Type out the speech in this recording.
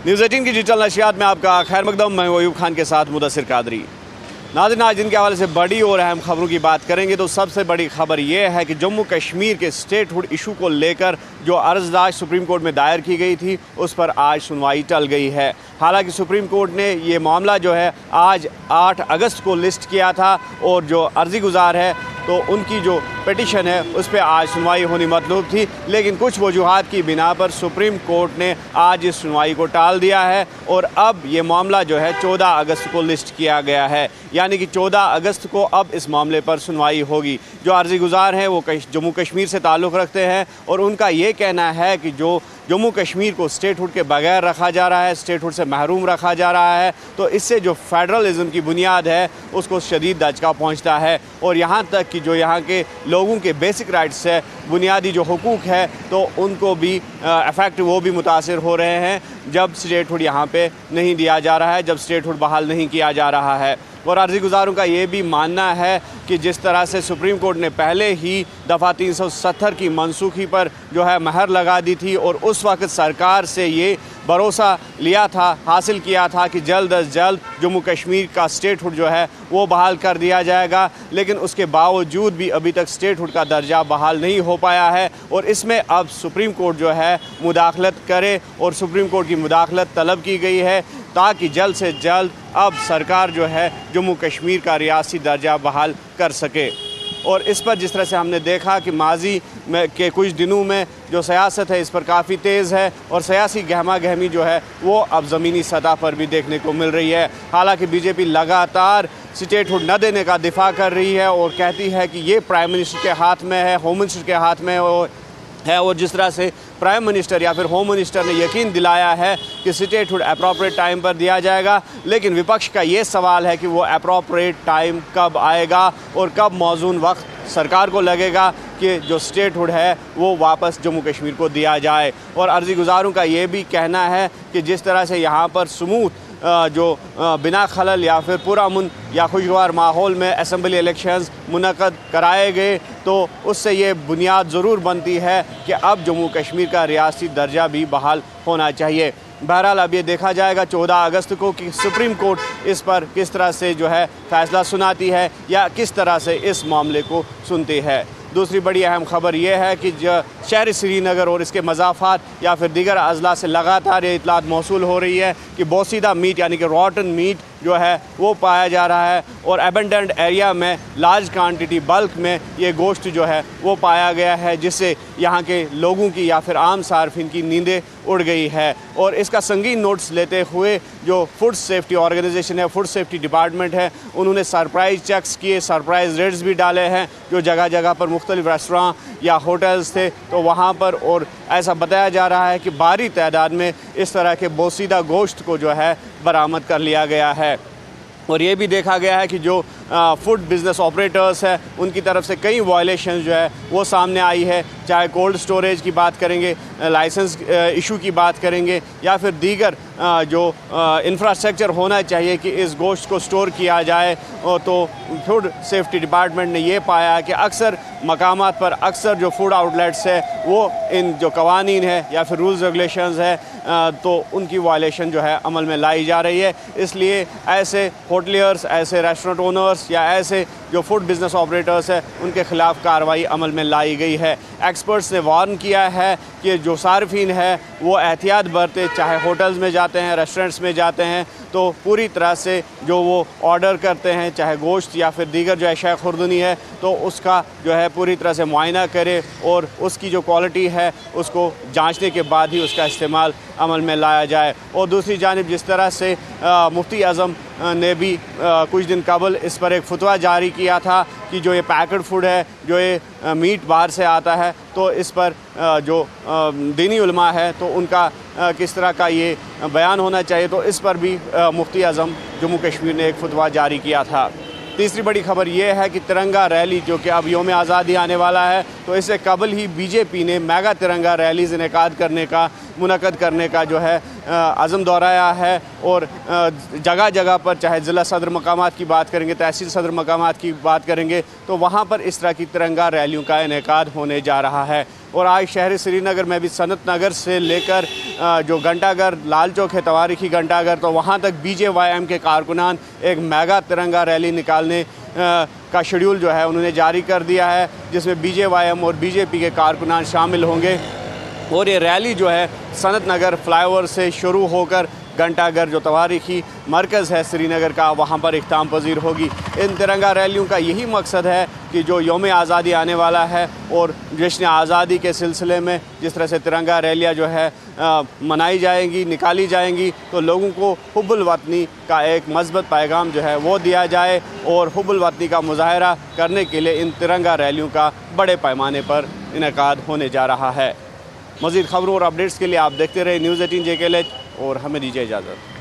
News 18 की digital नशियात में आपका खैर मकदम। मैं अयूब खान के साथ मुदस्सिर कादरी। नाज़रीन, आज जिनके हवाले से बड़ी और अहम खबरों की बात करेंगे तो सबसे बड़ी खबर यह है कि जम्मू कश्मीर के स्टेटहुड इशू को लेकर जो अर्ज़दाश्त सुप्रीम कोर्ट में दायर की गई थी उस पर आज सुनवाई टल गई है। हालांकि सुप्रीम कोर्ट ने ये मामला जो है आज 8 अगस्त को लिस्ट किया था और जो अर्ज़ी गुज़ार है तो उनकी जो पिटिशन है उस पर आज सुनवाई होनी मतलूब थी, लेकिन कुछ वजूहात की बिना पर सुप्रीम कोर्ट ने आज इस सुनवाई को टाल दिया है और अब ये मामला जो है 14 अगस्त को लिस्ट किया गया है। यानी कि 14 अगस्त को अब इस मामले पर सुनवाई होगी। जो अर्ज़ी गुज़ार हैं वो जम्मू कश्मीर से ताल्लुक़ रखते हैं और उनका ये कहना है कि जो जम्मू कश्मीर को स्टेटहुड के बगैर रखा जा रहा है, स्टेटहुड से महरूम रखा जा रहा है, तो इससे जो फेडरलिज़म की बुनियाद है उसको शदीद दचका पहुँचता है और यहाँ तक कि जो यहाँ के लोगों के बेसिक राइट्स है, बुनियादी जो हुकूक है, तो उनको भी अफेक्ट वो भी मुतासिर हो रहे हैं जब स्टेटहुड यहाँ पे नहीं दिया जा रहा है, जब स्टेटहुड बहाल नहीं किया जा रहा है। और अर्ज़ी गुज़ारों का ये भी मानना है कि जिस तरह से सुप्रीम कोर्ट ने पहले ही दफ़ा 370 की मनसूखी पर जो है महर लगा दी थी और उस वक्त सरकार से ये भरोसा लिया था, हासिल किया था कि जल्द अज जल्द जम्मू कश्मीर का स्टेटहुड जो है वो बहाल कर दिया जाएगा, लेकिन उसके बावजूद भी अभी तक स्टेटहुड का दर्जा बहाल नहीं हो पाया है और इसमें अब सुप्रीम कोर्ट जो है मुदाखलत करे और सुप्रीम कोर्ट की मुदाखलत तलब की गई है ताकि जल्द से जल्द अब सरकार जो है जम्मू कश्मीर का रियासी दर्जा बहाल कर सके। और इस पर जिस तरह से हमने देखा कि माजी में के कुछ दिनों में जो सियासत है इस पर काफ़ी तेज़ है और सियासी गहमा गहमी जो है वो अब ज़मीनी सतह पर भी देखने को मिल रही है। हालांकि बीजेपी लगातार स्टेटहुड न देने का दिफा कर रही है और कहती है कि ये प्राइम मिनिस्टर के हाथ में है, होम मिनिस्टर के हाथ में है और जिस तरह से प्राइम मिनिस्टर या फिर होम मिनिस्टर ने यकीन दिलाया है कि स्टेटहुड अप्रोप्रिएट टाइम पर दिया जाएगा, लेकिन विपक्ष का ये सवाल है कि वो अप्रोप्रिएट टाइम कब आएगा और कब मौजून वक्त सरकार को लगेगा कि जो स्टेटहुड है वो वापस जम्मू कश्मीर को दिया जाए। और अर्ज़ी गुज़ारों का ये भी कहना है कि जिस तरह से यहाँ पर स्मूथ जो बिना खलल या फिर पुरअमन या खुशगवार माहौल में असम्बली इलेक्शंस मुनक़द कराए गए, तो उससे ये बुनियाद ज़रूर बनती है कि अब जम्मू कश्मीर का रियासी दर्जा भी बहाल होना चाहिए। बहरहाल अब ये देखा जाएगा 14 अगस्त को कि सुप्रीम कोर्ट इस पर किस तरह से जो है फ़ैसला सुनाती है या किस तरह से इस मामले को सुनती है। दूसरी बड़ी अहम खबर यह है कि शहर श्रीनगर और इसके मज़ाफ़ात या फिर दीगर अज़ला से लगातार ये इतलात मौसूल हो रही है कि बोसीदा मीट यानी कि रॉटन मीट जो है वो पाया जा रहा है और एबेंडेंट एरिया में लार्ज क्वांटिटी बल्क में ये गोश्त जो है वो पाया गया है, जिससे यहाँ के लोगों की या फिर आम सार्फिन की नींदें उड़ गई है। और इसका संगीन नोट्स लेते हुए जो फूड सेफ्टी ऑर्गेनाइजेशन है, फूड सेफ्टी डिपार्टमेंट है, उन्होंने सरप्राइज़ चेक्स किए, सरप्राइज़ रेड्स भी डाले हैं जो जगह जगह पर मुख्तलिफ रेस्टोरेंट या होटल्स थे तो वहाँ पर, और ऐसा बताया जा रहा है कि भारी तादाद में इस तरह के बोसीदा गोश्त को जो है बरामद कर लिया गया है। और ये भी देखा गया है कि जो फूड बिज़नेस ऑपरेटर्स है उनकी तरफ से कई वायलेशन जो है वो सामने आई है, चाहे कोल्ड स्टोरेज की बात करेंगे, लाइसेंस इशू की बात करेंगे या फिर दीगर जो इंफ्रास्ट्रक्चर होना चाहिए कि इस गोश्त को स्टोर किया जाए। तो फूड सेफ्टी डिपार्टमेंट ने ये पाया कि अक्सर मकामात पर अक्सर जो फूड आउटलेट्स है वो इन जो कवानीन है या फिर रूल्स रेगुलेशंस है तो उनकी वायलेशन जो है अमल में लाई जा रही है। इसलिए ऐसे होटलियर्स, ऐसे रेस्टोरेंट ओनर्स या ऐसे जो फूड बिज़नेस ऑपरेटर्स है उनके ख़िलाफ़ कार्रवाई अमल में लाई गई है। एक्सपर्ट्स ने वार्न किया है कि जो सार्फिन है वो एहतियात बरते, चाहे होटल्स में जाते हैं, रेस्टोरेंट्स में जाते हैं, तो पूरी तरह से जो वो ऑर्डर करते हैं चाहे गोश्त या फिर दीगर जो अशिया खुर्दनी है तो उसका जो है पूरी तरह से मुआयना करे और उसकी जो क्वालिटी है उसको जांचने के बाद ही उसका इस्तेमाल अमल में लाया जाए। और दूसरी जानिब जिस तरह से मुफ्ती आज़म ने भी कुछ दिन कबल इस पर एक फतवा जारी किया था कि जो ये पैकेट फूड है, जो ये मीट बाहर से आता है, तो इस पर जो दीनी उलमा है तो उनका किस तरह का ये बयान होना चाहिए, तो इस पर भी मुफ्ती आज़म जम्मू कश्मीर ने एक फतवा जारी किया था। तीसरी बड़ी खबर यह है कि तिरंगा रैली जो कि अब यौम आज़ादी आने वाला है, तो इससे कबल ही बीजेपी ने मेगा तिरंगा रैलीज़ इनेकाद करने का, मुनक़द करने का जो है अज़म दोहराया है। और जगह जगह पर चाहे ज़िला सदर मकामात की बात करेंगे, तहसील सदर मकामात की बात करेंगे, तो वहाँ पर इस तरह की तिरंगा रैलियों का इनेकाद होने जा रहा है। और आज शहर श्रीनगर में भी सनत नगर से लेकर जो घंटाघर लाल चौक है तवारीखी घंटाघर, तो वहाँ तक BJYM के कारकुनान एक मेगा तिरंगा रैली निकालने का शेड्यूल जो है उन्होंने जारी कर दिया है, जिसमें BJYM और BJP के कारकुनान शामिल होंगे। और ये रैली जो है सनत नगर फ्लाईओवर से शुरू होकर घंटाघर जो तवारीखी मरकज़ है श्रीनगर का, वहाँ पर इख्तिताम पजीर होगी। इन तिरंगा रैलियों का यही मकसद है कि जो यौम आज़ादी आने वाला है और जश्न आज़ादी के सिलसिले में जिस तरह से तिरंगा रैलियाँ जो है मनाई जाएंगी, निकाली जाएंगी, तो लोगों को हुब्बुल वतनी का एक मज़बूत पैगाम जो है वो दिया जाए और हुब्बुल वतनी का मुज़ाहरा करने के लिए इन तिरंगा रैलियों का बड़े पैमाने पर इनेकाद होने जा रहा है। मज़ीद खबरों और अपडेट्स के लिए आप देखते रहे News 18 JKLH और हमें दीजिए इजाज़त।